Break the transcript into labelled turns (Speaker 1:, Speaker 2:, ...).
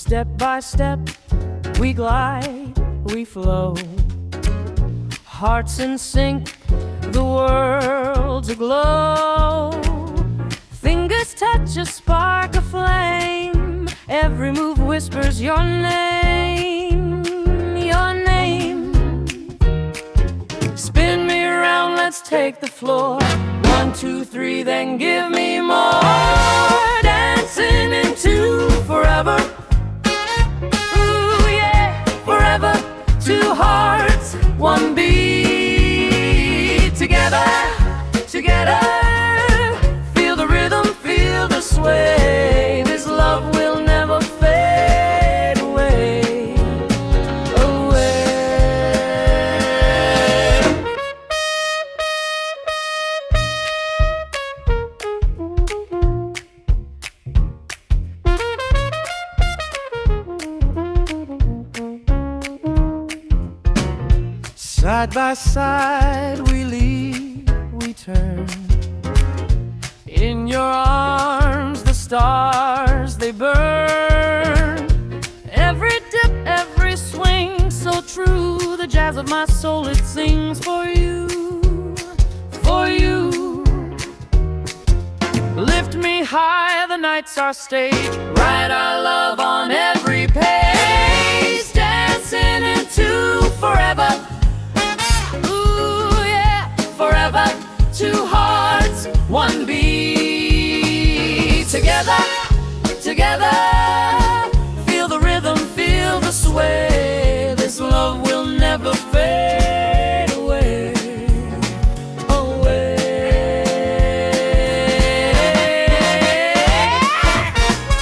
Speaker 1: Step by step, we glide, we flow, hearts in sync, the world's aglow. Fingers touch a spark, a flame, every move whispers your name, your name. Spin me around, let's take the floor. 1, 2, 3, then give me more. Dancing into forever. Ooh yeah, forever. Two hearts, one beat. Together, together. Feel the rhythm, feel the sway. This love will never fade away, away. Side by side we lead, we turn. In your arms the stars they burn. Every dip, every swing, so true. The jazz of my soul, it sings for you, for you. Lift me high, the night's our stage. Write our love on every page. Dancing in